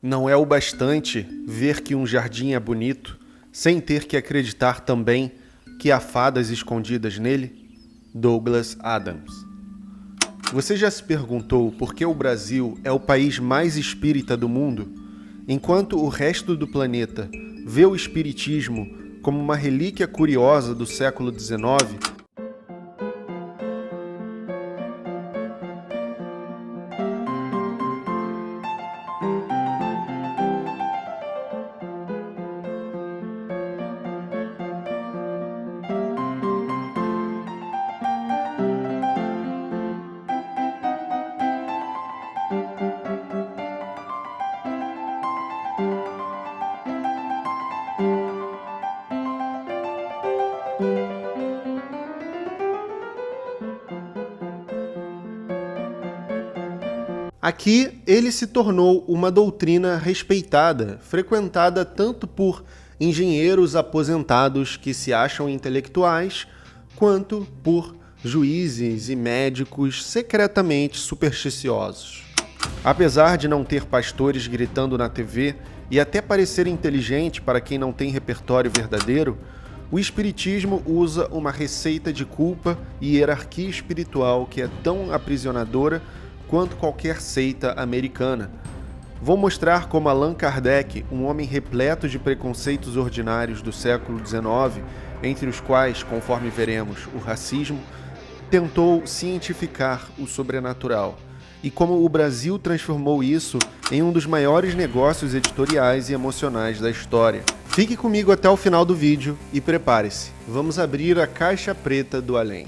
Não é o bastante ver que um jardim é bonito, sem ter que acreditar também que há fadas escondidas nele? Douglas Adams. Você já se perguntou por que o Brasil é o país mais espírita do mundo, enquanto o resto do planeta vê o espiritismo como uma relíquia curiosa do século XIX? Aqui, ele se tornou uma doutrina respeitada, frequentada tanto por engenheiros aposentados que se acham intelectuais, quanto por juízes e médicos secretamente supersticiosos. Apesar de não ter pastores gritando na TV e até parecer inteligente para quem não tem repertório verdadeiro, o espiritismo usa uma receita de culpa e hierarquia espiritual que é tão aprisionadora quanto qualquer seita americana. Vou mostrar como Allan Kardec, um homem repleto de preconceitos ordinários do século XIX, entre os quais, conforme veremos, o racismo, tentou cientificar o sobrenatural, e como o Brasil transformou isso em um dos maiores negócios editoriais e emocionais da história. Fique comigo até o final do vídeo e prepare-se. Vamos abrir a caixa preta do além.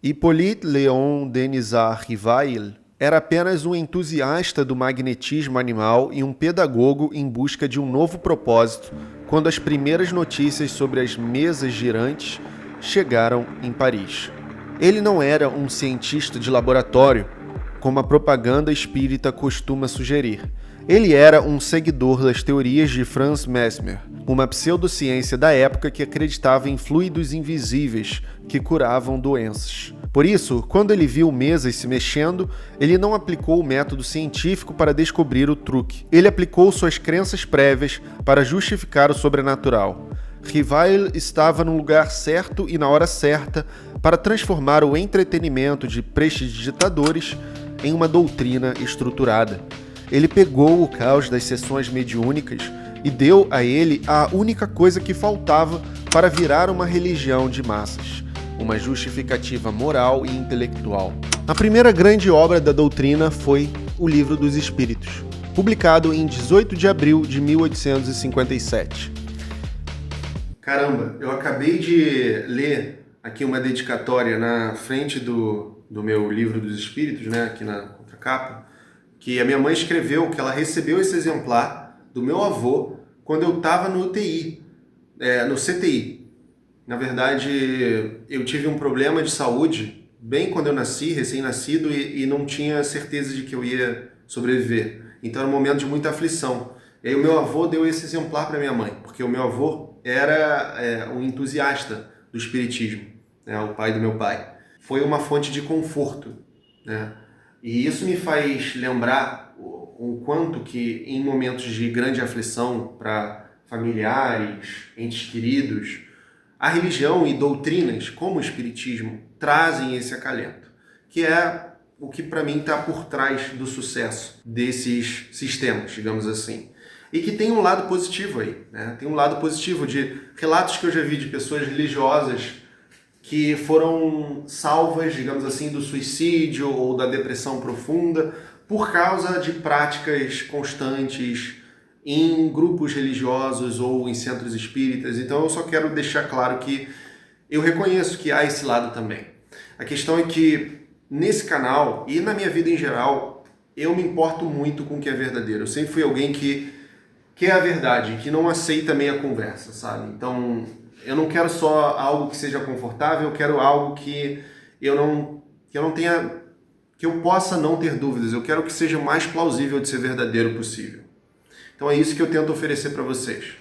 Hippolyte Léon Denisard Rivail era apenas um entusiasta do magnetismo animal e um pedagogo em busca de um novo propósito quando as primeiras notícias sobre as mesas girantes chegaram em Paris. Ele não era um cientista de laboratório, como a propaganda espírita costuma sugerir. Ele era um seguidor das teorias de Franz Mesmer, uma pseudociência da época que acreditava em fluidos invisíveis que curavam doenças. Por isso, quando ele viu mesas se mexendo, ele não aplicou o método científico para descobrir o truque. Ele aplicou suas crenças prévias para justificar o sobrenatural. Rivail estava no lugar certo e na hora certa para transformar o entretenimento de prestidigitadores em uma doutrina estruturada. Ele pegou o caos das sessões mediúnicas e deu a ele a única coisa que faltava para virar uma religião de massas, uma justificativa moral e intelectual. A primeira grande obra da doutrina foi O Livro dos Espíritos, publicado em 18 de abril de 1857. Caramba, eu acabei de ler aqui uma dedicatória na frente do meu Livro dos Espíritos, né, aqui na contracapa, que a minha mãe escreveu que ela recebeu esse exemplar do meu avô quando eu estava no UTI, no CTI. Na verdade, eu tive um problema de saúde bem quando eu nasci, recém-nascido, e não tinha certeza de que eu ia sobreviver. Então era um momento de muita aflição. E aí o meu avô deu esse exemplar para minha mãe, porque o meu avô era um entusiasta do espiritismo, né, o pai do meu pai. Foi uma fonte de conforto, né? E isso me faz lembrar o quanto que em momentos de grande aflição para familiares, entes queridos, a religião e doutrinas como o espiritismo trazem esse acalento, que é o que para mim está por trás do sucesso desses sistemas, digamos assim. E que tem um lado positivo aí, né? Tem um lado positivo de relatos que eu já vi de pessoas religiosas que foram salvas, digamos assim, do suicídio ou da depressão profunda por causa de práticas constantes em grupos religiosos ou em centros espíritas. Então eu só quero deixar claro que eu reconheço que há esse lado também. A questão é que nesse canal e na minha vida em geral, eu me importo muito com o que é verdadeiro. Eu sempre fui alguém que quer a verdade, que não aceita meia conversa, sabe? Então eu não quero só algo que seja confortável, eu quero algo que eu não tenha que eu possa não ter dúvidas, eu quero que seja o mais plausível de ser verdadeiro possível. Então é isso que eu tento oferecer para vocês.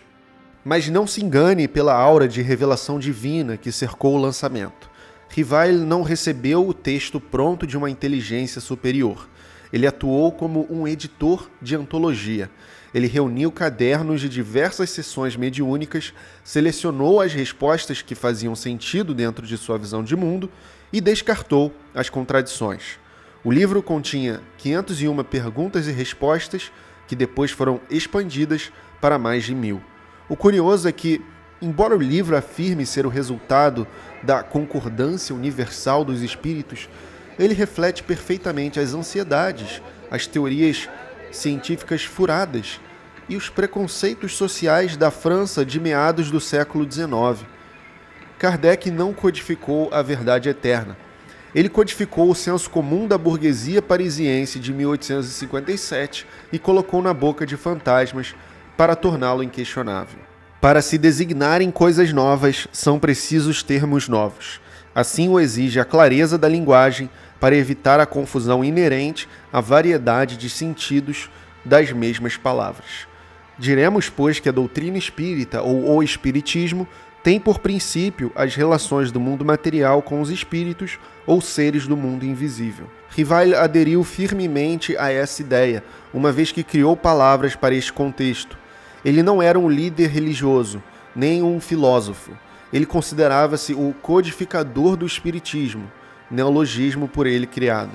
Mas não se engane pela aura de revelação divina que cercou o lançamento. Revile não recebeu o texto pronto de uma inteligência superior. Ele atuou como um editor de antologia. Ele reuniu cadernos de diversas sessões mediúnicas, selecionou as respostas que faziam sentido dentro de sua visão de mundo e descartou as contradições. O livro continha 501 perguntas e respostas que depois foram expandidas para mais de 1000. O curioso é que, embora o livro afirme ser o resultado da concordância universal dos espíritos, ele reflete perfeitamente as ansiedades, as teorias científicas furadas e os preconceitos sociais da França de meados do século XIX. Kardec não codificou a verdade eterna. Ele codificou o senso comum da burguesia parisiense de 1857 e colocou na boca de fantasmas para torná-lo inquestionável. Para se designarem coisas novas, são precisos termos novos. Assim o exige a clareza da linguagem para evitar a confusão inerente à variedade de sentidos das mesmas palavras. Diremos, pois, que a doutrina espírita ou o espiritismo tem por princípio as relações do mundo material com os espíritos ou seres do mundo invisível. Revile aderiu firmemente a essa ideia, uma vez que criou palavras para este contexto. Ele não era um líder religioso, nem um filósofo. Ele considerava-se o codificador do espiritismo, neologismo por ele criado.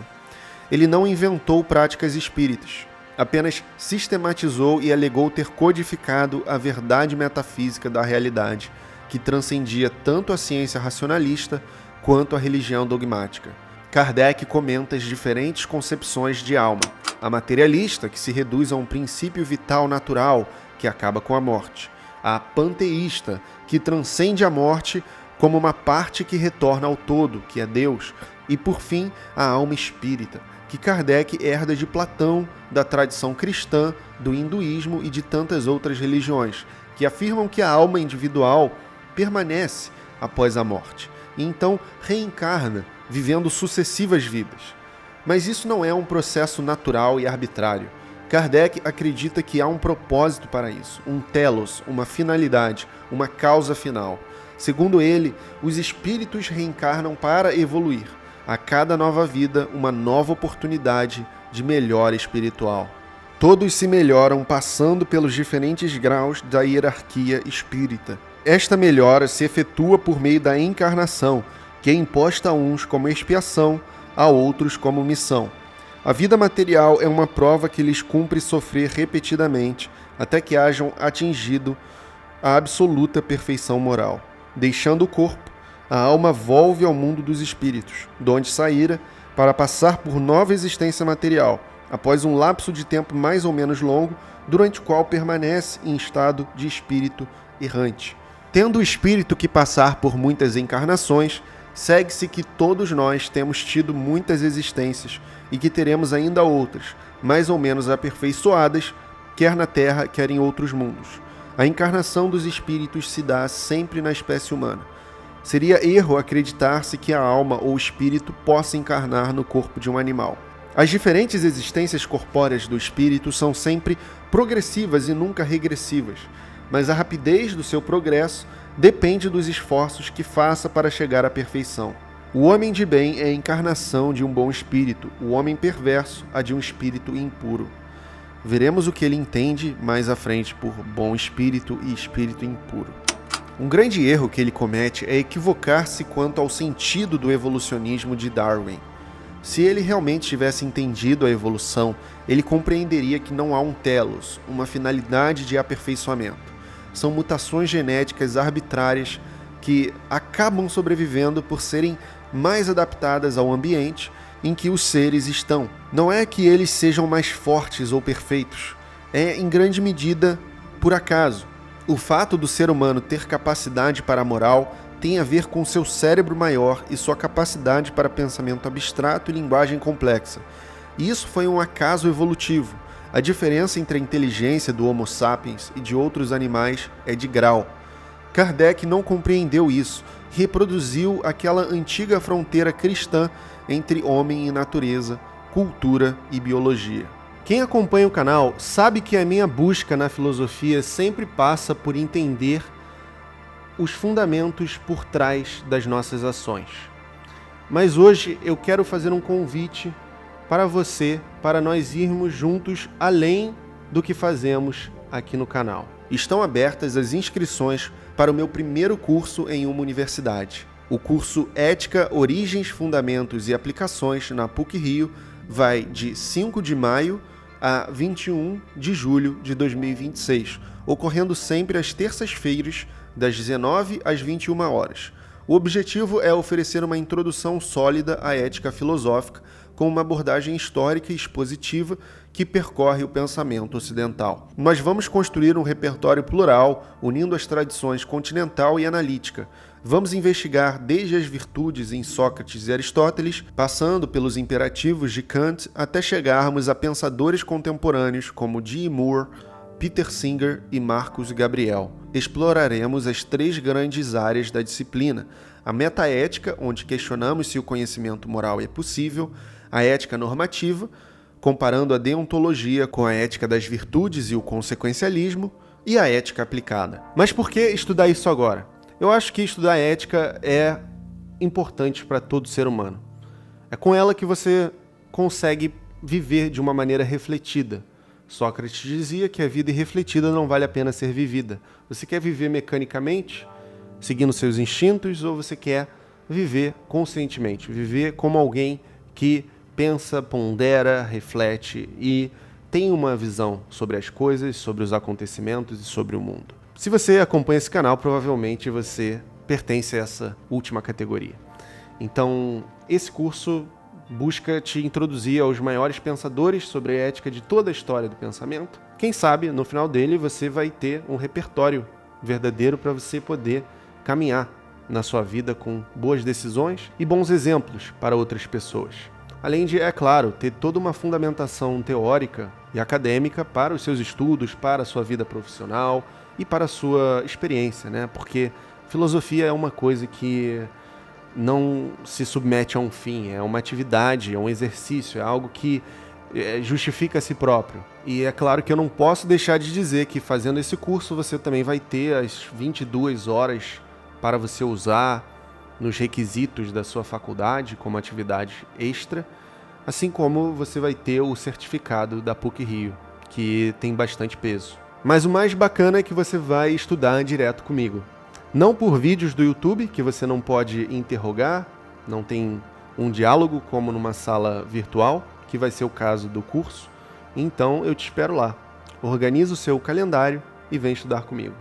Ele não inventou práticas espíritas, apenas sistematizou e alegou ter codificado a verdade metafísica da realidade, que transcendia tanto a ciência racionalista quanto a religião dogmática. Kardec comenta as diferentes concepções de alma: a materialista, que se reduz a um princípio vital natural que acaba com a morte; a panteísta, que transcende a morte como uma parte que retorna ao todo, que é Deus; e, por fim, a alma espírita, que Kardec herda de Platão, da tradição cristã, do hinduísmo e de tantas outras religiões, que afirmam que a alma individual permanece após a morte e então reencarna, vivendo sucessivas vidas. Mas isso não é um processo natural e arbitrário. Kardec acredita que há um propósito para isso, um telos, uma finalidade, uma causa final. Segundo ele, os espíritos reencarnam para evoluir. A cada nova vida, uma nova oportunidade de melhora espiritual. Todos se melhoram passando pelos diferentes graus da hierarquia espírita. Esta melhora se efetua por meio da encarnação, que é imposta a uns como expiação, a outros como missão. A vida material é uma prova que lhes cumpre sofrer repetidamente, até que hajam atingido a absoluta perfeição moral. Deixando o corpo, a alma volve ao mundo dos espíritos, de onde saíra, para passar por nova existência material, após um lapso de tempo mais ou menos longo, durante o qual permanece em estado de espírito errante. Tendo o espírito que passar por muitas encarnações, segue-se que todos nós temos tido muitas existências e que teremos ainda outras, mais ou menos aperfeiçoadas, quer na Terra, quer em outros mundos. A encarnação dos espíritos se dá sempre na espécie humana. Seria erro acreditar-se que a alma ou espírito possa encarnar no corpo de um animal. As diferentes existências corpóreas do espírito são sempre progressivas e nunca regressivas, mas a rapidez do seu progresso depende dos esforços que faça para chegar à perfeição. O homem de bem é a encarnação de um bom espírito, o homem perverso a de um espírito impuro. Veremos o que ele entende mais à frente por bom espírito e espírito impuro. Um grande erro que ele comete é equivocar-se quanto ao sentido do evolucionismo de Darwin. Se ele realmente tivesse entendido a evolução, ele compreenderia que não há um telos, uma finalidade de aperfeiçoamento. São mutações genéticas arbitrárias que acabam sobrevivendo por serem mais adaptadas ao ambiente em que os seres estão. Não é que eles sejam mais fortes ou perfeitos, é em grande medida por acaso. O fato do ser humano ter capacidade para a moral tem a ver com seu cérebro maior e sua capacidade para pensamento abstrato e linguagem complexa. E isso foi um acaso evolutivo. A diferença entre a inteligência do Homo sapiens e de outros animais é de grau. Kardec não compreendeu isso, reproduziu aquela antiga fronteira cristã entre homem e natureza, cultura e biologia. Quem acompanha o canal sabe que a minha busca na filosofia sempre passa por entender os fundamentos por trás das nossas ações. Mas hoje eu quero fazer um convite para você, para nós irmos juntos além do que fazemos aqui no canal. Estão abertas as inscrições para o meu primeiro curso em uma universidade. O curso Ética, Origens, Fundamentos e Aplicações na PUC-Rio vai de 5 de maio a 21 de julho de 2026, ocorrendo sempre às terças-feiras, das 19 às 21 horas. O objetivo é oferecer uma introdução sólida à ética filosófica com uma abordagem histórica e expositiva que percorre o pensamento ocidental. Nós vamos construir um repertório plural, unindo as tradições continental e analítica. Vamos investigar desde as virtudes em Sócrates e Aristóteles, passando pelos imperativos de Kant, até chegarmos a pensadores contemporâneos como G. Moore, Peter Singer e Marcus Gabriel. Exploraremos as 3 grandes áreas da disciplina: a metaética, onde questionamos se o conhecimento moral é possível, a ética normativa, comparando a deontologia com a ética das virtudes e o consequencialismo, e a ética aplicada. Mas por que estudar isso agora? Eu acho que estudar ética é importante para todo ser humano. É com ela que você consegue viver de uma maneira refletida. Sócrates dizia que a vida irrefletida não vale a pena ser vivida. Você quer viver mecanicamente, seguindo seus instintos, ou você quer viver conscientemente, viver como alguém que pensa, pondera, reflete e tem uma visão sobre as coisas, sobre os acontecimentos e sobre o mundo. Se você acompanha esse canal, provavelmente você pertence a essa última categoria. Então, esse curso busca te introduzir aos maiores pensadores sobre a ética de toda a história do pensamento. Quem sabe, no final dele, você vai ter um repertório verdadeiro para você poder caminhar na sua vida com boas decisões e bons exemplos para outras pessoas. Além de, é claro, ter toda uma fundamentação teórica e acadêmica para os seus estudos, para a sua vida profissional e para a sua experiência, né? Porque filosofia é uma coisa que não se submete a um fim, é uma atividade, é um exercício, é algo que justifica a si próprio. E é claro que eu não posso deixar de dizer que fazendo esse curso você também vai ter as 22 horas para você usar nos requisitos da sua faculdade como atividade extra, assim como você vai ter o certificado da PUC-Rio, que tem bastante peso. Mas o mais bacana é que você vai estudar direto comigo. Não por vídeos do YouTube, que você não pode interrogar, não tem um diálogo como numa sala virtual, que vai ser o caso do curso. Então eu te espero lá. Organiza o seu calendário e vem estudar comigo.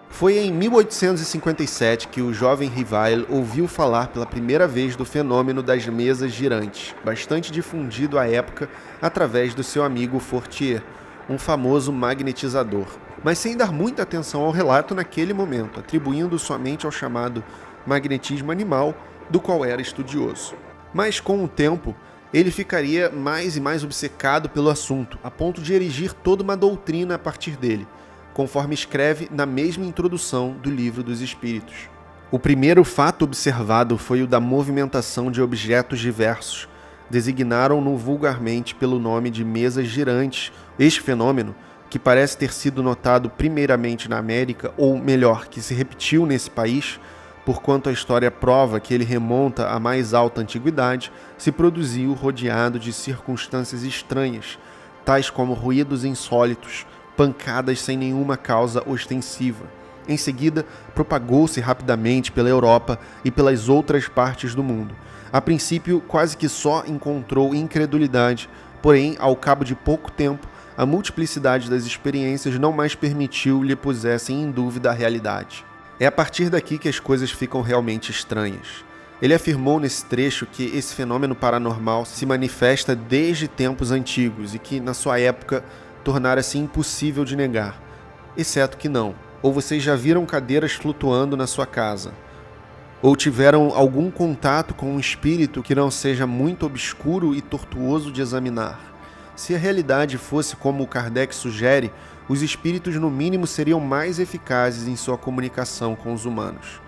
Foi em 1857 que o jovem Rievail ouviu falar pela primeira vez do fenômeno das mesas girantes, bastante difundido à época através do seu amigo Fortier, um famoso magnetizador, mas sem dar muita atenção ao relato naquele momento, atribuindo somente ao chamado magnetismo animal, do qual era estudioso. Mas com o tempo, ele ficaria mais e mais obcecado pelo assunto, a ponto de erigir toda uma doutrina a partir dele, conforme escreve na mesma introdução do Livro dos Espíritos. O primeiro fato observado foi o da movimentação de objetos diversos. Designaram-no vulgarmente pelo nome de mesas girantes. Este fenômeno, que parece ter sido notado primeiramente na América, ou melhor, que se repetiu nesse país, porquanto a história prova que ele remonta à mais alta antiguidade, se produziu rodeado de circunstâncias estranhas, tais como ruídos insólitos, pancadas sem nenhuma causa ostensiva. Em seguida, propagou-se rapidamente pela Europa e pelas outras partes do mundo. A princípio, quase que só encontrou incredulidade, porém, ao cabo de pouco tempo, a multiplicidade das experiências não mais permitiu lhe pusessem em dúvida a realidade. É a partir daqui que as coisas ficam realmente estranhas. Ele afirmou nesse trecho que esse fenômeno paranormal se manifesta desde tempos antigos e que, na sua época, tornara-se impossível de negar. Exceto que não. Ou vocês já viram cadeiras flutuando na sua casa, ou tiveram algum contato com um espírito que não seja muito obscuro e tortuoso de examinar. Se a realidade fosse como o Kardec sugere, os espíritos no mínimo seriam mais eficazes em sua comunicação com os humanos.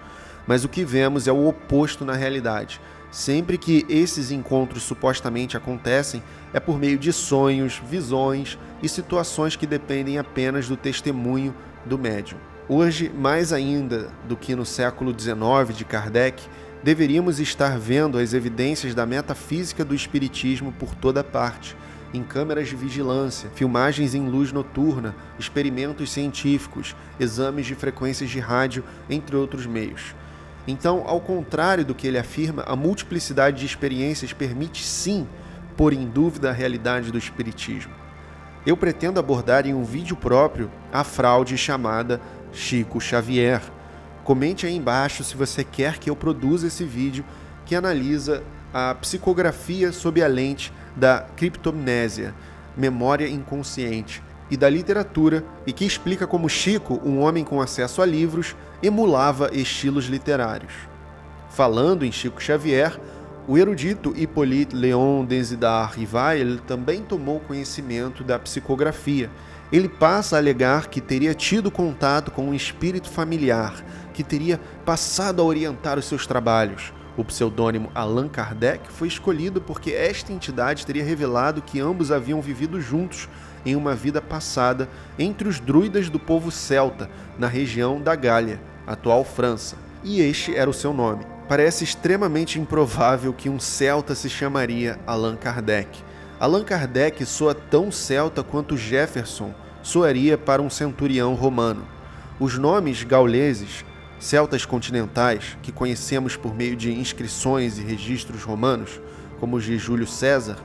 mas o que vemos é o oposto na realidade. Sempre que esses encontros supostamente acontecem, é por meio de sonhos, visões e situações que dependem apenas do testemunho do médium. Hoje, mais ainda do que no século XIX de Kardec, deveríamos estar vendo as evidências da metafísica do espiritismo por toda parte, em câmeras de vigilância, filmagens em luz noturna, experimentos científicos, exames de frequências de rádio, entre outros meios. Então, ao contrário do que ele afirma, a multiplicidade de experiências permite sim pôr em dúvida a realidade do espiritismo. Eu pretendo abordar em um vídeo próprio a fraude chamada Chico Xavier. Comente aí embaixo se você quer que eu produza esse vídeo que analisa a psicografia sob a lente da criptomnésia, memória inconsciente, e da literatura, e que explica como Chico, um homem com acesso a livros, emulava estilos literários. Falando em Chico Xavier, o erudito Hippolyte Léon Desidard Rivail também tomou conhecimento da psicografia. Ele passa a alegar que teria tido contato com um espírito familiar, que teria passado a orientar os seus trabalhos. O pseudônimo Allan Kardec foi escolhido porque esta entidade teria revelado que ambos haviam vivido juntos em uma vida passada entre os druidas do povo celta, na região da Gália, atual França. E este era o seu nome. Parece extremamente improvável que um celta se chamaria Allan Kardec. Allan Kardec soa tão celta quanto Jefferson soaria para um centurião romano. Os nomes gauleses, celtas continentais, que conhecemos por meio de inscrições e registros romanos, como os de Júlio César,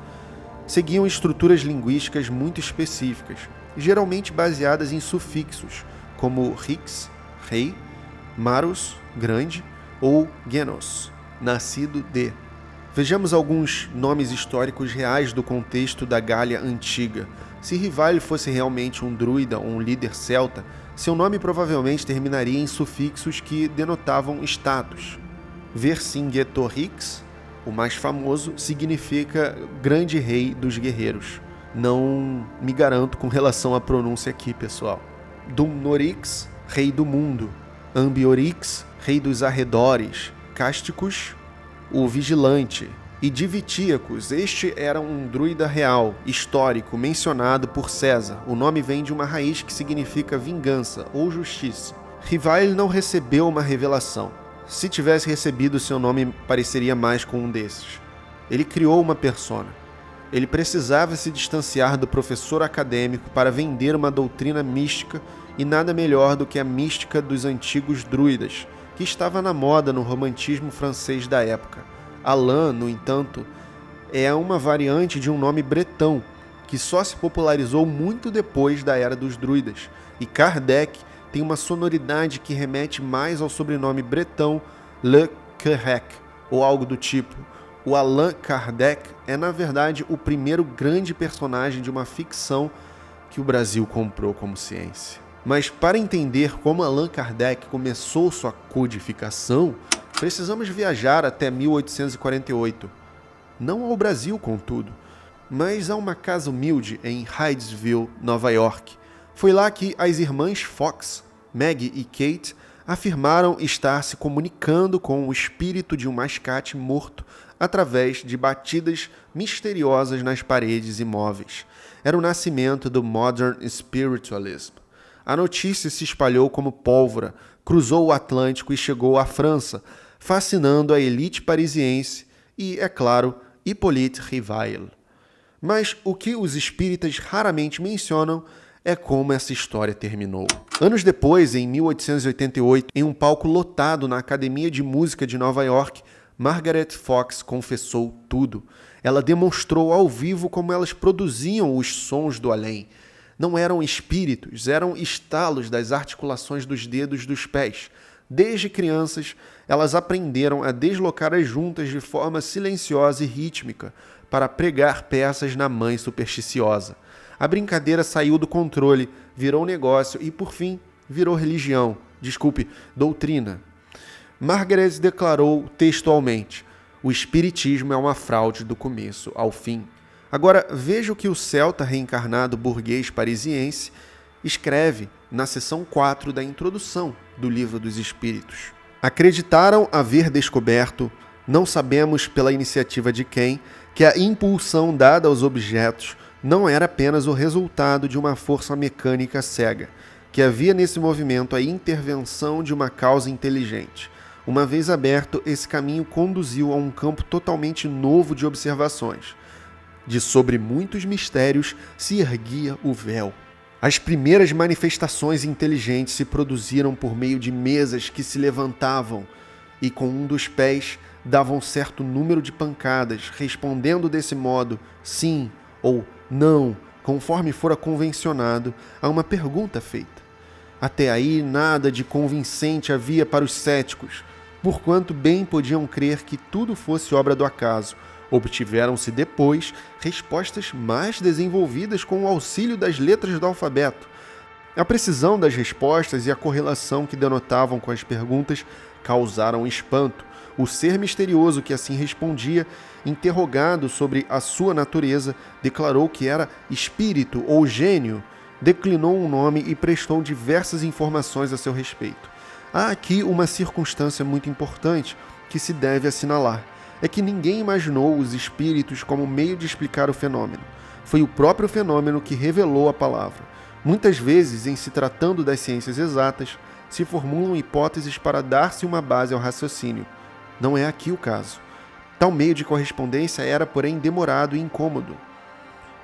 seguiam estruturas linguísticas muito específicas, geralmente baseadas em sufixos, como rix, rei, maros, grande, ou genos, nascido de. Vejamos alguns nomes históricos reais do contexto da Gália Antiga. Se Rivail fosse realmente um druida ou um líder celta, seu nome provavelmente terminaria em sufixos que denotavam status. Vercingetorix, o mais famoso, significa grande rei dos guerreiros. Não me garanto com relação à pronúncia aqui, pessoal. Dumnorix, rei do mundo. Ambiorix, rei dos arredores. Casticus, o vigilante. E Divitíacos, este era um druida real, histórico, mencionado por César. O nome vem de uma raiz que significa vingança ou justiça. Rivail não recebeu uma revelação. Se tivesse recebido, seu nome pareceria mais com um desses. Ele criou uma persona. Ele precisava se distanciar do professor acadêmico para vender uma doutrina mística, e nada melhor do que a mística dos antigos druidas, que estava na moda no romantismo francês da época. Allan, no entanto, é uma variante de um nome bretão, que só se popularizou muito depois da Era dos Druidas, e Kardec tem uma sonoridade que remete mais ao sobrenome bretão Le Querec, ou algo do tipo. O Allan Kardec é, na verdade, o primeiro grande personagem de uma ficção que o Brasil comprou como ciência. Mas para entender como Allan Kardec começou sua codificação, precisamos viajar até 1848. Não ao Brasil, contudo, mas a uma casa humilde em Hydesville, Nova York. Foi lá que as irmãs Fox, Maggie e Kate, afirmaram estar se comunicando com o espírito de um mascate morto através de batidas misteriosas nas paredes e móveis. Era o nascimento do Modern Spiritualism. A notícia se espalhou como pólvora, cruzou o Atlântico e chegou à França, fascinando a elite parisiense e, é claro, Hippolyte Rivail. Mas o que os espíritas raramente mencionam é como essa história terminou. Anos depois, em 1888, em um palco lotado na Academia de Música de Nova York, Margaret Fox confessou tudo. Ela demonstrou ao vivo como elas produziam os sons do além. Não eram espíritos, eram estalos das articulações dos dedos dos pés. Desde crianças, elas aprenderam a deslocar as juntas de forma silenciosa e rítmica para pregar peças na mãe supersticiosa. A brincadeira saiu do controle, virou negócio e, por fim, virou religião. Doutrina. Margaret declarou textualmente: o espiritismo é uma fraude do começo ao fim. Agora, veja o que o celta reencarnado burguês parisiense escreve na seção 4 da introdução do Livro dos Espíritos. Acreditaram haver descoberto, não sabemos pela iniciativa de quem, que a impulsão dada aos objetos não era apenas o resultado de uma força mecânica cega, que havia nesse movimento a intervenção de uma causa inteligente. Uma vez aberto, esse caminho conduziu a um campo totalmente novo de observações. De sobre muitos mistérios se erguia o véu. As primeiras manifestações inteligentes se produziram por meio de mesas que se levantavam e com um dos pés davam certo número de pancadas, respondendo desse modo sim ou não, conforme fora convencionado a uma pergunta feita. Até aí nada de convincente havia para os céticos, porquanto bem podiam crer que tudo fosse obra do acaso. Obtiveram-se depois respostas mais desenvolvidas com o auxílio das letras do alfabeto. A precisão das respostas e a correlação que denotavam com as perguntas causaram espanto. O ser misterioso que assim respondia, interrogado sobre a sua natureza, declarou que era espírito ou gênio, declinou um nome e prestou diversas informações a seu respeito. Há aqui uma circunstância muito importante que se deve assinalar. É que ninguém imaginou os espíritos como meio de explicar o fenômeno. Foi o próprio fenômeno que revelou a palavra. Muitas vezes, em se tratando das ciências exatas, se formulam hipóteses para dar-se uma base ao raciocínio. Não é aqui o caso. Tal meio de correspondência era, porém, demorado e incômodo.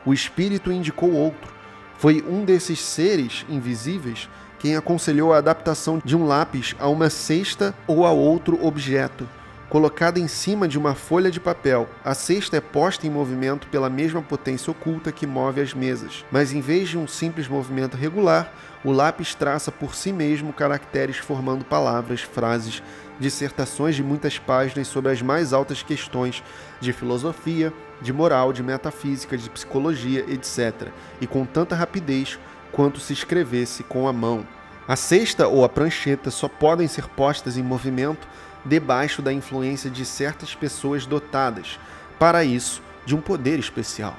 O espírito indicou outro. Foi um desses seres invisíveis quem aconselhou a adaptação de um lápis a uma cesta ou a outro objeto, colocada em cima de uma folha de papel. A cesta é posta em movimento pela mesma potência oculta que move as mesas, mas em vez de um simples movimento regular, o lápis traça por si mesmo caracteres formando palavras, frases, dissertações de muitas páginas sobre as mais altas questões de filosofia, de moral, de metafísica, de psicologia, etc., e com tanta rapidez quanto se escrevesse com a mão. A cesta ou a prancheta só podem ser postas em movimento debaixo da influência de certas pessoas dotadas, para isso, de um poder especial,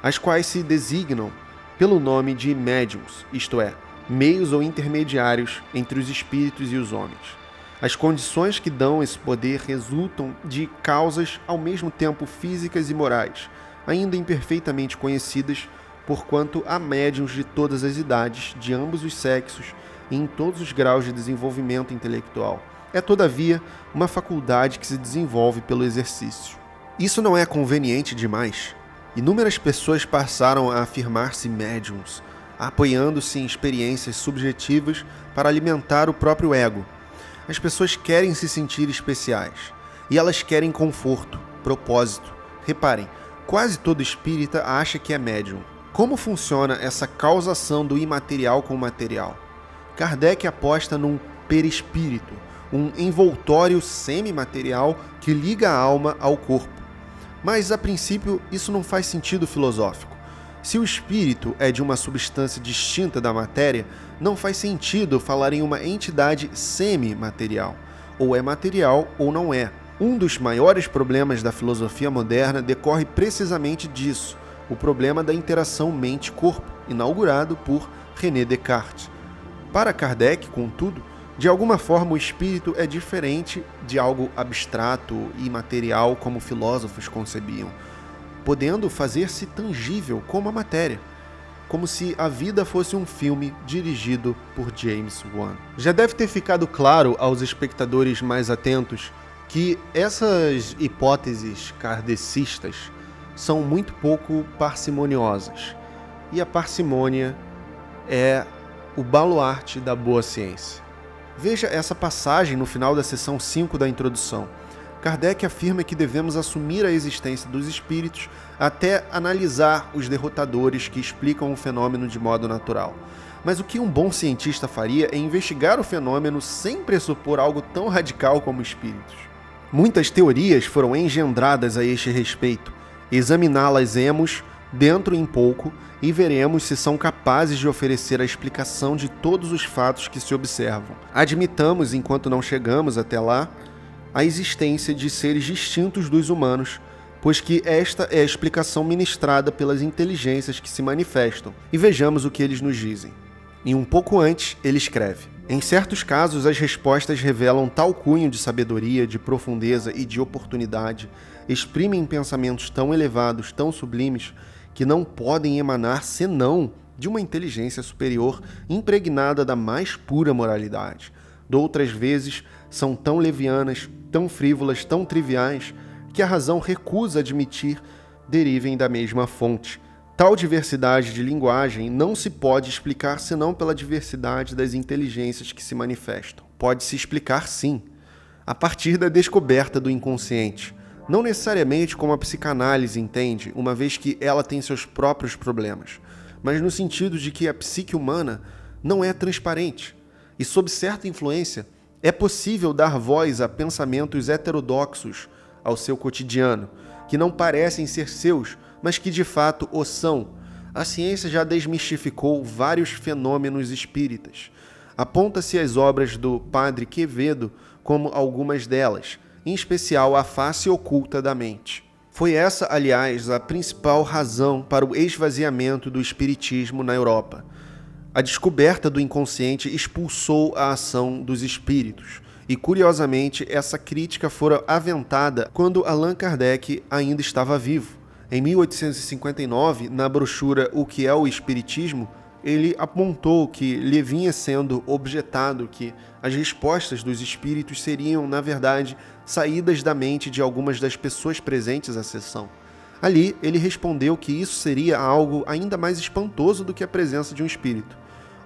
as quais se designam pelo nome de médiuns, isto é, meios ou intermediários entre os espíritos e os homens. As condições que dão esse poder resultam de causas ao mesmo tempo físicas e morais, ainda imperfeitamente conhecidas, porquanto há médiuns de todas as idades, de ambos os sexos e em todos os graus de desenvolvimento intelectual. É, todavia, uma faculdade que se desenvolve pelo exercício. Isso não é conveniente demais? Inúmeras pessoas passaram a afirmar-se médiums, apoiando-se em experiências subjetivas para alimentar o próprio ego. As pessoas querem se sentir especiais, e elas querem conforto, propósito. Reparem, quase todo espírita acha que é médium. Como funciona essa causação do imaterial com o material? Kardec aposta num perispírito, um envoltório semimaterial que liga a alma ao corpo. Mas, a princípio, isso não faz sentido filosófico. Se o espírito é de uma substância distinta da matéria, não faz sentido falar em uma entidade semimaterial. Ou é material ou não é. Um dos maiores problemas da filosofia moderna decorre precisamente disso, o problema da interação mente-corpo, inaugurado por René Descartes. Para Kardec, contudo, de alguma forma o espírito é diferente de algo abstrato e imaterial como filósofos concebiam, podendo fazer-se tangível como a matéria, como se a vida fosse um filme dirigido por James Wan. Já deve ter ficado claro aos espectadores mais atentos que essas hipóteses kardecistas são muito pouco parcimoniosas, e a parcimônia é o baluarte da boa ciência. Veja essa passagem no final da seção 5 da introdução. Kardec afirma que devemos assumir a existência dos espíritos até analisar os derrotadores que explicam o fenômeno de modo natural. Mas o que um bom cientista faria é investigar o fenômeno sem pressupor algo tão radical como espíritos. Muitas teorias foram engendradas a este respeito. Examiná-las-emos dentro em pouco e veremos se são capazes de oferecer a explicação de todos os fatos que se observam. Admitamos, enquanto não chegamos até lá, a existência de seres distintos dos humanos, pois que esta é a explicação ministrada pelas inteligências que se manifestam, e vejamos o que eles nos dizem. E um pouco antes, ele escreve: Em certos casos, as respostas revelam tal cunho de sabedoria, de profundeza e de oportunidade, exprimem pensamentos tão elevados, tão sublimes, que não podem emanar senão de uma inteligência superior impregnada da mais pura moralidade. Doutras vezes, são tão levianas, tão frívolas, tão triviais, que a razão recusa admitir derivem da mesma fonte. Tal diversidade de linguagem não se pode explicar senão pela diversidade das inteligências que se manifestam. Pode-se explicar, sim, a partir da descoberta do inconsciente. Não necessariamente como a psicanálise entende, uma vez que ela tem seus próprios problemas, mas no sentido de que a psique humana não é transparente e, sob certa influência, é possível dar voz a pensamentos heterodoxos ao seu cotidiano, que não parecem ser seus, mas que de fato o são. A ciência já desmistificou vários fenômenos espíritas. Aponta-se as obras do Padre Quevedo como algumas delas, em especial A Face Oculta da Mente. Foi essa, aliás, a principal razão para o esvaziamento do espiritismo na Europa. A descoberta do inconsciente expulsou a ação dos espíritos. E, curiosamente, essa crítica fora aventada quando Allan Kardec ainda estava vivo. Em 1859, na brochura O que é o Espiritismo, ele apontou que lhe vinha sendo objetado que as respostas dos espíritos seriam, na verdade, saídas da mente de algumas das pessoas presentes à sessão. Ali, ele respondeu que isso seria algo ainda mais espantoso do que a presença de um espírito.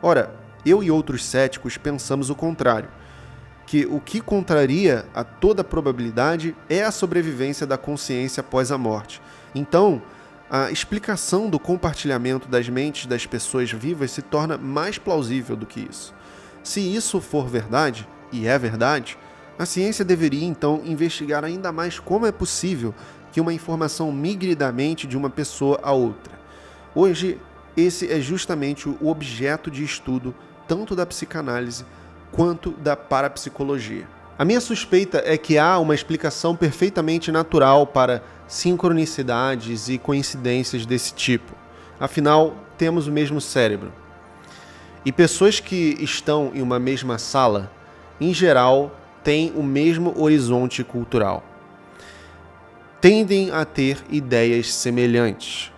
Ora, eu e outros céticos pensamos o contrário, que o que contraria a toda probabilidade é a sobrevivência da consciência após a morte. Então, a explicação do compartilhamento das mentes das pessoas vivas se torna mais plausível do que isso. Se isso for verdade, e é verdade, a ciência deveria então investigar ainda mais como é possível que uma informação migre da mente de uma pessoa a outra. Hoje, esse é justamente o objeto de estudo tanto da psicanálise quanto da parapsicologia. A minha suspeita é que há uma explicação perfeitamente natural para sincronicidades e coincidências desse tipo. Afinal, temos o mesmo cérebro. E pessoas que estão em uma mesma sala, em geral, têm o mesmo horizonte cultural. Tendem a ter ideias semelhantes.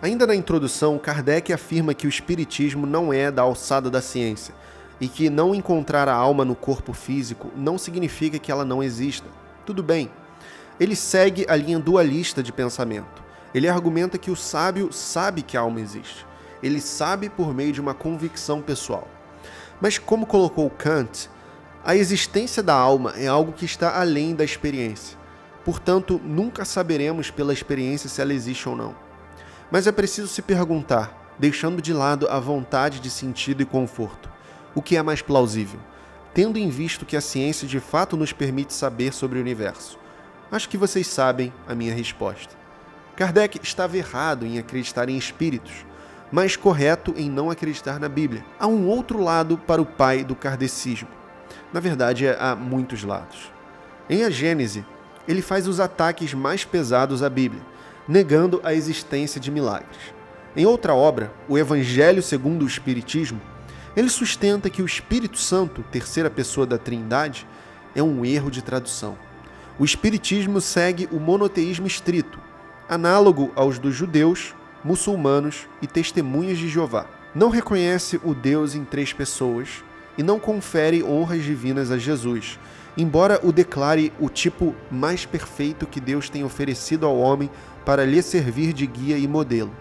Ainda na introdução, Kardec afirma que o espiritismo não é da alçada da ciência, e que não encontrar a alma no corpo físico não significa que ela não exista. Tudo bem. Ele segue a linha dualista de pensamento. Ele argumenta que o sábio sabe que a alma existe. Ele sabe por meio de uma convicção pessoal. Mas, como colocou Kant, a existência da alma é algo que está além da experiência. Portanto, nunca saberemos pela experiência se ela existe ou não. Mas é preciso se perguntar, deixando de lado a vontade de sentido e conforto, o que é mais plausível, tendo em vista que a ciência de fato nos permite saber sobre o universo? Acho que vocês sabem a minha resposta. Kardec estava errado em acreditar em espíritos, mas correto em não acreditar na Bíblia. Há um outro lado para o pai do kardecismo. Na verdade, há muitos lados. Em A Gênese, ele faz os ataques mais pesados à Bíblia, negando a existência de milagres. Em outra obra, O Evangelho segundo o Espiritismo, ele sustenta que o Espírito Santo, terceira pessoa da Trindade, é um erro de tradução. O Espiritismo segue o monoteísmo estrito, análogo aos dos judeus, muçulmanos e testemunhas de Jeová. Não reconhece o Deus em três pessoas e não confere honras divinas a Jesus, embora o declare o tipo mais perfeito que Deus tem oferecido ao homem para lhe servir de guia e modelo.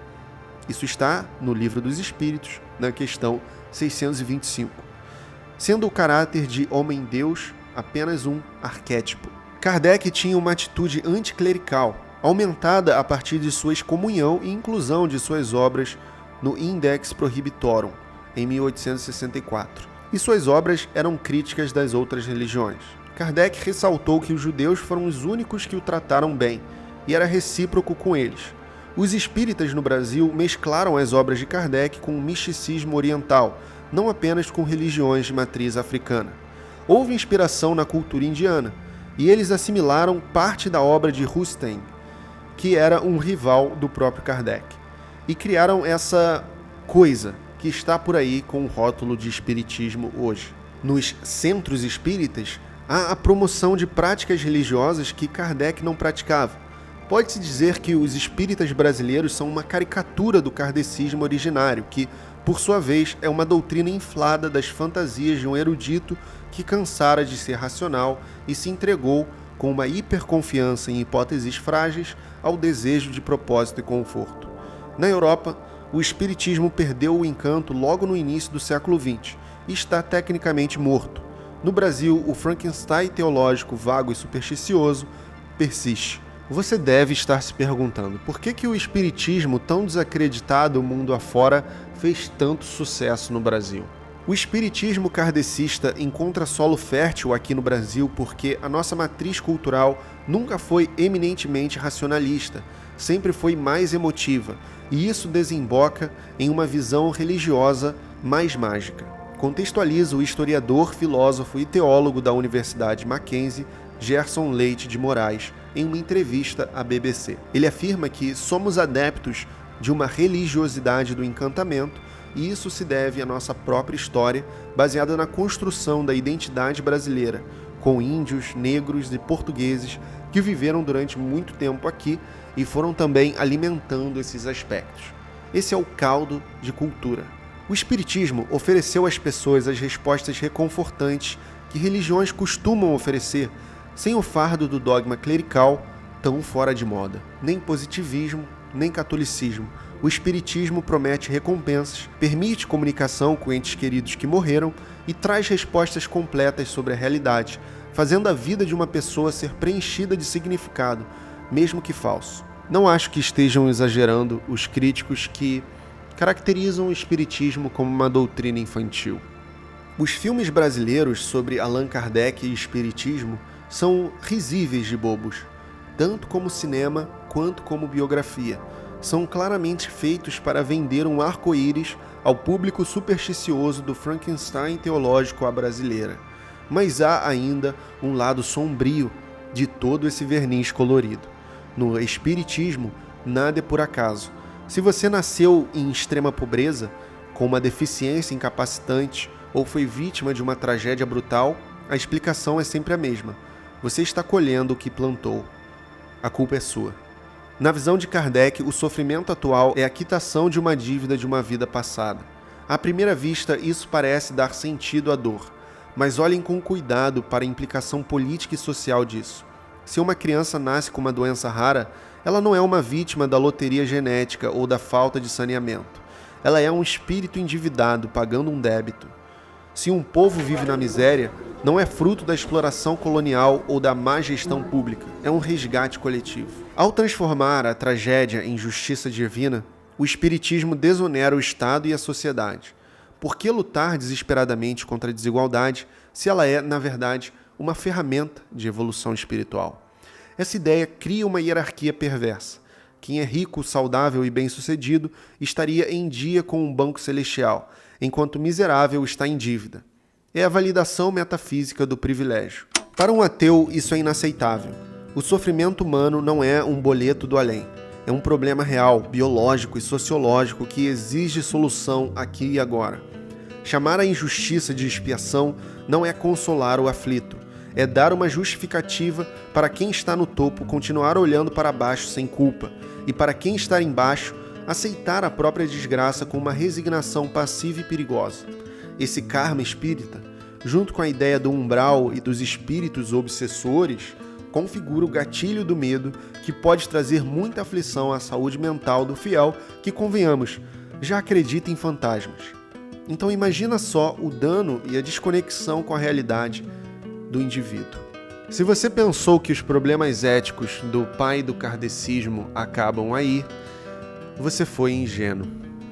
Isso está no Livro dos Espíritos, na questão 625, sendo o caráter de homem-deus apenas um arquétipo. Kardec tinha uma atitude anticlerical, aumentada a partir de sua excomunhão e inclusão de suas obras no Index Prohibitorum, em 1864. E suas obras eram críticas das outras religiões. Kardec ressaltou que os judeus foram os únicos que o trataram bem, e era recíproco com eles. Os espíritas no Brasil mesclaram as obras de Kardec com o misticismo oriental, não apenas com religiões de matriz africana. Houve inspiração na cultura indiana, e eles assimilaram parte da obra de Rustem, que era um rival do próprio Kardec, e criaram essa coisa que está por aí com o rótulo de espiritismo hoje. Nos centros espíritas, há a promoção de práticas religiosas que Kardec não praticava. Pode-se dizer que os espíritas brasileiros são uma caricatura do kardecismo originário, que, por sua vez, é uma doutrina inflada das fantasias de um erudito que cansara de ser racional e se entregou, com uma hiperconfiança em hipóteses frágeis, ao desejo de propósito e conforto. Na Europa, o espiritismo perdeu o encanto logo no início do século XX e está tecnicamente morto. No Brasil, o Frankenstein teológico vago e supersticioso persiste. Você deve estar se perguntando por que o espiritismo, tão desacreditado mundo afora, fez tanto sucesso no Brasil. O espiritismo kardecista encontra solo fértil aqui no Brasil porque a nossa matriz cultural nunca foi eminentemente racionalista, sempre foi mais emotiva, e isso desemboca em uma visão religiosa mais mágica. Contextualiza o historiador, filósofo e teólogo da Universidade Mackenzie, Gerson Leite de Moraes, em uma entrevista à BBC. Ele afirma que somos adeptos de uma religiosidade do encantamento, e isso se deve à nossa própria história, baseada na construção da identidade brasileira, com índios, negros e portugueses que viveram durante muito tempo aqui e foram também alimentando esses aspectos. Esse é o caldo de cultura. O Espiritismo ofereceu às pessoas as respostas reconfortantes que religiões costumam oferecer, sem o fardo do dogma clerical tão fora de moda. Nem positivismo, nem catolicismo. O Espiritismo promete recompensas, permite comunicação com entes queridos que morreram e traz respostas completas sobre a realidade, fazendo a vida de uma pessoa ser preenchida de significado, mesmo que falso. Não acho que estejam exagerando os críticos que caracterizam o Espiritismo como uma doutrina infantil. Os filmes brasileiros sobre Allan Kardec e Espiritismo são risíveis de bobos, tanto como cinema quanto como biografia. São claramente feitos para vender um arco-íris ao público supersticioso do Frankenstein teológico à brasileira. Mas há ainda um lado sombrio de todo esse verniz colorido. No Espiritismo, nada é por acaso. Se você nasceu em extrema pobreza, com uma deficiência incapacitante ou foi vítima de uma tragédia brutal, a explicação é sempre a mesma. Você está colhendo o que plantou. A culpa é sua. Na visão de Kardec, o sofrimento atual é a quitação de uma dívida de uma vida passada. À primeira vista, isso parece dar sentido à dor, mas olhem com cuidado para a implicação política e social disso. Se uma criança nasce com uma doença rara, ela não é uma vítima da loteria genética ou da falta de saneamento. Ela é um espírito endividado pagando um débito. Se um povo vive na miséria, não é fruto da exploração colonial ou da má gestão pública, é um resgate coletivo. Ao transformar a tragédia em justiça divina, o Espiritismo desonera o Estado e a sociedade. Por que lutar desesperadamente contra a desigualdade se ela é, na verdade, uma ferramenta de evolução espiritual? Essa ideia cria uma hierarquia perversa. Quem é rico, saudável e bem-sucedido estaria em dia com um banco celestial, enquanto o miserável está em dívida. É a validação metafísica do privilégio. Para um ateu, isso é inaceitável. O sofrimento humano não é um boleto do além. É um problema real, biológico e sociológico que exige solução aqui e agora. Chamar a injustiça de expiação não é consolar o aflito. É dar uma justificativa para quem está no topo continuar olhando para baixo sem culpa, e para quem está embaixo aceitar a própria desgraça com uma resignação passiva e perigosa. Esse karma espírita, junto com a ideia do umbral e dos espíritos obsessores, configura o gatilho do medo que pode trazer muita aflição à saúde mental do fiel que, convenhamos, já acredita em fantasmas. Então imagina só o dano e a desconexão com a realidade do indivíduo. Se você pensou que os problemas éticos do pai do kardecismo acabam aí, você foi ingênuo.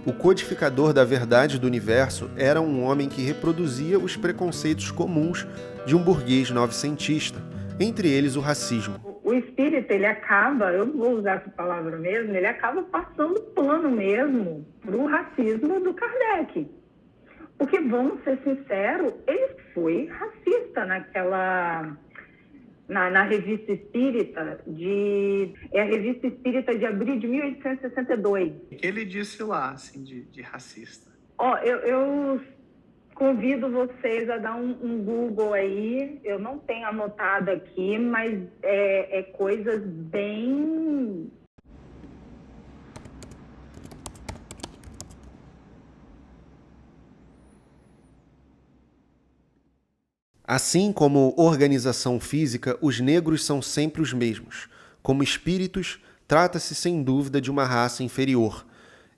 O codificador da verdade do universo era um homem que reproduzia os preconceitos comuns de um burguês novecentista, entre eles o racismo. O espírita, ele acaba, eu vou usar essa palavra mesmo, ele acaba passando pano mesmo para o racismo do Kardec. Porque, vamos ser sinceros, ele foi racista na Revista Espírita a Revista Espírita de abril de 1862. O que ele disse lá, assim, de racista? Eu Convido vocês a dar um Google aí. Eu não tenho anotado aqui, mas é coisas bem... Assim como organização física, os negros são sempre os mesmos. Como espíritos, trata-se sem dúvida de uma raça inferior.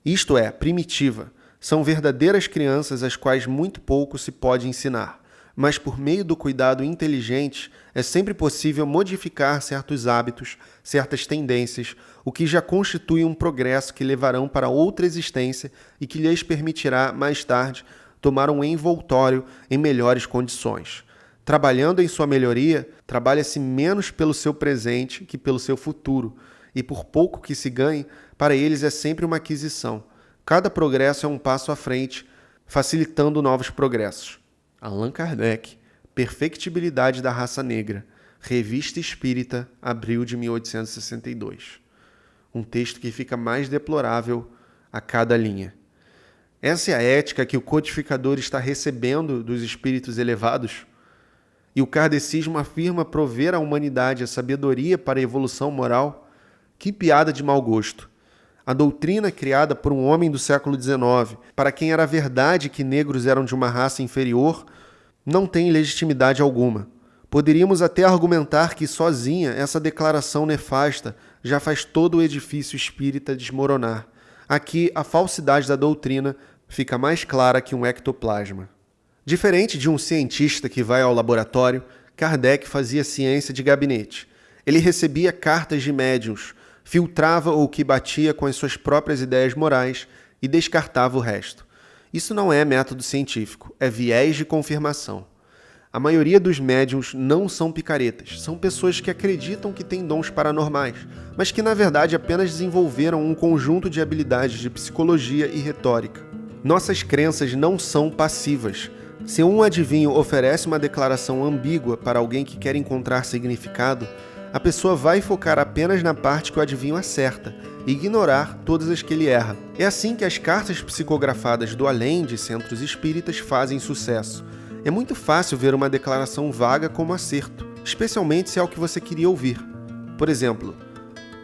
Isto é, primitiva. São verdadeiras crianças às quais muito pouco se pode ensinar. Mas por meio do cuidado inteligente, é sempre possível modificar certos hábitos, certas tendências, o que já constitui um progresso que levarão para outra existência e que lhes permitirá, mais tarde, tomar um envoltório em melhores condições. Trabalhando em sua melhoria, trabalha-se menos pelo seu presente que pelo seu futuro, e por pouco que se ganhe, para eles é sempre uma aquisição. Cada progresso é um passo à frente, facilitando novos progressos. Allan Kardec, Perfectibilidade da Raça Negra, Revista Espírita, abril de 1862. Um texto que fica mais deplorável a cada linha. Essa é a ética que o codificador está recebendo dos espíritos elevados? E o kardecismo afirma prover à humanidade a sabedoria para a evolução moral? Que piada de mau gosto! A doutrina criada por um homem do século XIX, para quem era verdade que negros eram de uma raça inferior, não tem legitimidade alguma. Poderíamos até argumentar que sozinha essa declaração nefasta já faz todo o edifício espírita desmoronar. Aqui a falsidade da doutrina fica mais clara que um ectoplasma. Diferente de um cientista que vai ao laboratório, Kardec fazia ciência de gabinete. Ele recebia cartas de médiuns, filtrava o que batia com as suas próprias ideias morais e descartava o resto. Isso não é método científico, é viés de confirmação. A maioria dos médiuns não são picaretas, são pessoas que acreditam que têm dons paranormais, mas que na verdade apenas desenvolveram um conjunto de habilidades de psicologia e retórica. Nossas crenças não são passivas. Se um adivinho oferece uma declaração ambígua para alguém que quer encontrar significado, a pessoa vai focar apenas na parte que o adivinho acerta e ignorar todas as que ele erra. É assim que as cartas psicografadas do além de centros espíritas fazem sucesso. É muito fácil ver uma declaração vaga como acerto, especialmente se é o que você queria ouvir. Por exemplo,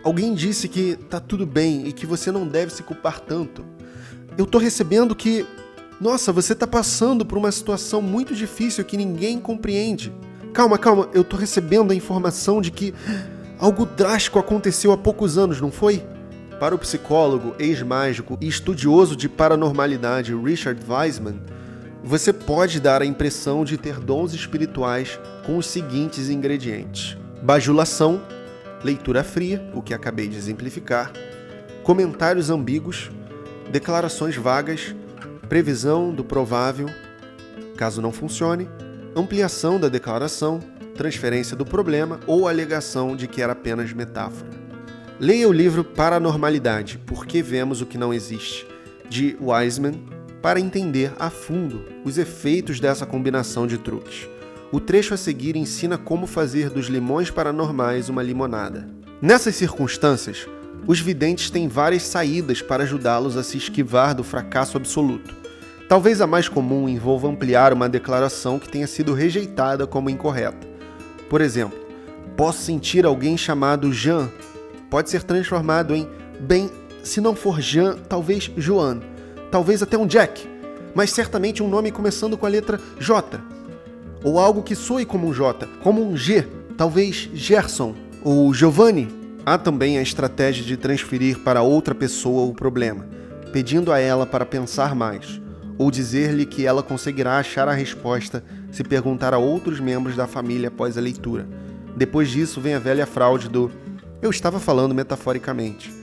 alguém disse que tá tudo bem e que você não deve se culpar tanto. Eu tô recebendo que, nossa, você tá passando por uma situação muito difícil que ninguém compreende. Calma, eu tô recebendo a informação de que algo drástico aconteceu há poucos anos, não foi? Para o psicólogo, ex-mágico e estudioso de paranormalidade Richard Wiseman, você pode dar a impressão de ter dons espirituais com os seguintes ingredientes: bajulação, leitura fria, o que acabei de exemplificar, comentários ambíguos, declarações vagas, previsão do provável, caso não funcione, ampliação da declaração, transferência do problema ou alegação de que era apenas metáfora. Leia o livro Paranormalidade, Por que Vemos o que Não Existe, de Wiseman, para entender a fundo os efeitos dessa combinação de truques. O trecho a seguir ensina como fazer dos limões paranormais uma limonada. Nessas circunstâncias, os videntes têm várias saídas para ajudá-los a se esquivar do fracasso absoluto. Talvez a mais comum envolva ampliar uma declaração que tenha sido rejeitada como incorreta. Por exemplo, posso sentir alguém chamado Jean. Pode ser transformado em, bem, se não for Jean, talvez Joan. Talvez até um Jack, mas certamente um nome começando com a letra J. Ou algo que soe como um J, como um G, talvez Gerson ou Giovanni. Há também a estratégia de transferir para outra pessoa o problema, pedindo a ela para pensar mais, ou dizer-lhe que ela conseguirá achar a resposta se perguntar a outros membros da família após a leitura. Depois disso vem a velha fraude do "eu estava falando metaforicamente".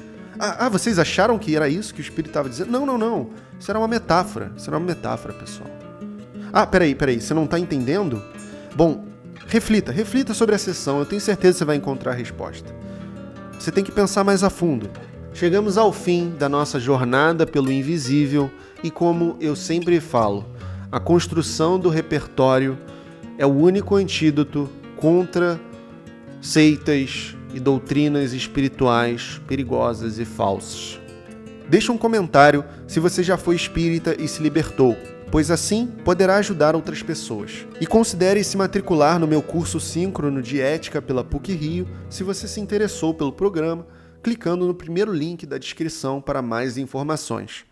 Vocês acharam que era isso que o espírito estava dizendo? Não. Isso era uma metáfora. Pessoal. Peraí, você não está entendendo? Bom, reflita sobre a sessão, eu tenho certeza que você vai encontrar a resposta. Você tem que pensar mais a fundo. Chegamos ao fim da nossa jornada pelo invisível e, como eu sempre falo, a construção do repertório é o único antídoto contra seitas e doutrinas espirituais perigosas e falsas. Deixe um comentário se você já foi espírita e se libertou. pois assim poderá ajudar outras pessoas. E considere se matricular no meu curso síncrono de ética pela PUC-Rio se você se interessou pelo programa, clicando no primeiro link da descrição para mais informações.